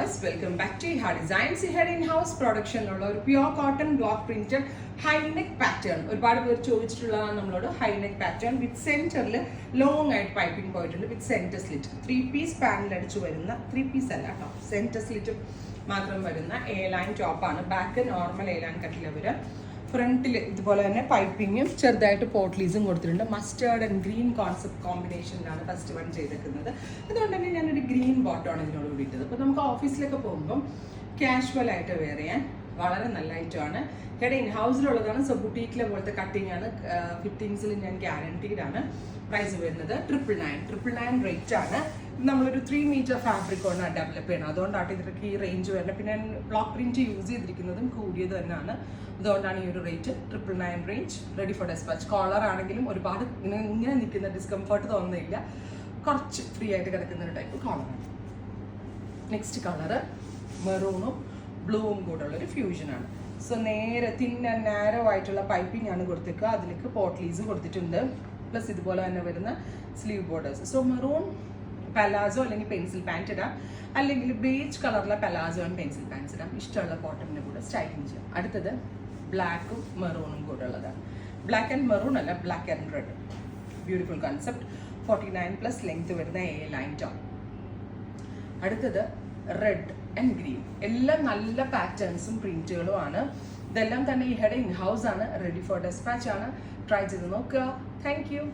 viewers, welcome back to Iha Designs. Here in-house production ഉള്ള ഒരു pure cotton block printed high neck pattern. ഒരുപാട് പേർ ചോദിച്ചിട്ടുള്ളതാണ് നമ്മളോട് high neck pattern വിത്ത് സെന്ററിൽ long ആയിട്ട് പൈപ്പിംഗ് പോയിട്ടുണ്ട് വിത്ത് സെന്റർ സ്ലിറ്റ്. 3-piece പാനൽ അടിച്ചു വരുന്ന 3-piece അല്ല കേട്ടോ, സെന്റർ സ്ലിറ്റ് മാത്രം വരുന്ന എ ലൈൻ ടോപ്പാണ്. ബാക്ക് നോർമൽ എ ലൈൻ കട്ടിൽ വരും. ഫ്രണ്ടിൽ ഇതുപോലെ തന്നെ പൈപ്പിങ്ങും ചെറുതായിട്ട് പോട്ട്ലീസും കൊടുത്തിട്ടുണ്ട്. മസ്റ്റേർഡ് ആൻഡ് ഗ്രീൻ കോൺസെപ്റ്റ് കോമ്പിനേഷനിലാണ് ഫസ്റ്റ് വൺ ചെയ്തേക്കുന്നത്. അതുകൊണ്ട് തന്നെ ഞാനൊരു ഗ്രീൻ ബോട്ടമാണ് ഇതിനോട് കൂടിയിട്ടത്. അപ്പോൾ നമുക്ക് ഓഫീസിലൊക്കെ പോകുമ്പം കാഷ്വൽ ആയിട്ട് വെയർ ചെയ്യാൻ വളരെ നല്ല ഐറ്റമാണ്. ഇവിടെ ഇൻ ഹൗസിലുള്ളതാണ്. സോ ബുട്ടീക്കിലെ പോലത്തെ കട്ടിങ് ആണ്. ഫിറ്റിങ്സിൽ ഞാൻ ഗ്യാരണ്ടീഡ് ആണ്. പ്രൈസ് വരുന്നത് 999 റേറ്റ് ആണ്. നമ്മളൊരു 3 മീറ്റർ ഫാബ്രിക് ആണ് ഡെവലപ്പ് ചെയ്യണം. അതുകൊണ്ടാണ് ഇതിലേക്ക് ഈ റേഞ്ച് വരുന്നത്. പിന്നെ ബ്ലോക്ക് പ്രിന്റ് യൂസ് ചെയ്തിരിക്കുന്നതും കൂടിയത് തന്നെയാണ്. അതുകൊണ്ടാണ് ഈ ഒരു rate 999 range. Ready for despatch. Collar ആണെങ്കിലും ഒരുപാട് ഇങ്ങനെ നിൽക്കുന്ന ഡിസ്കംഫർട്ട് തോന്നുന്നില്ല. കുറച്ച് ഫ്രീ ആയിട്ട് കിടക്കുന്ന ഒരു ടൈപ്പ് കോളറാണ്. നെക്സ്റ്റ് കളറ് മെറൂണും ബ്ലൂവും കൂടെ ഉള്ളൊരു ഫ്യൂഷനാണ്. സോ നേരെ തിൻ ആൻഡ് നാരോ ആയിട്ടുള്ള പൈപ്പിംഗ് ആണ് കൊടുത്തേക്കുക. അതിലേക്ക് പോട്ട്ലീസ് കൊടുത്തിട്ടുണ്ട്. പ്ലസ് ഇതുപോലെ തന്നെ വരുന്ന sleeve borders. So maroon palazzo അല്ലെങ്കിൽ പെൻസിൽ പാൻറ് ഇടാം, അല്ലെങ്കിൽ ബേജ് കളറിലെ പലാസോ ആൻഡ് പെൻസിൽ പാൻസ് ഇടാം. ഇഷ്ടമുള്ള കോട്ടണിൻ്റെ കൂടെ സ്റ്റൈലിങ് ചെയ്യാം. അടുത്തത് ബ്ലാക്കും മെറൂണും കൂടെ ഉള്ളതാണ്. ബ്ലാക്ക് ആൻഡ് മെറൂൺ അല്ല, black and red. Beautiful concept. 49+ length വരുന്ന എ ലൈൻ ടോപ്പ്. അടുത്തത് റെഡ് ആൻഡ് ഗ്രീൻ. എല്ലാം നല്ല പാറ്റേൺസും പ്രിന്റുകളും ആണ്. ഇതെല്ലാം തന്നെ ഈ ഹെഡ് ഇൻ ഹൗസ് ആണ്. റെഡി ഫോർ ഡെസ്പാച്ച് ആണ്. ട്രൈ ചെയ്ത് നോക്കുക. Thank you.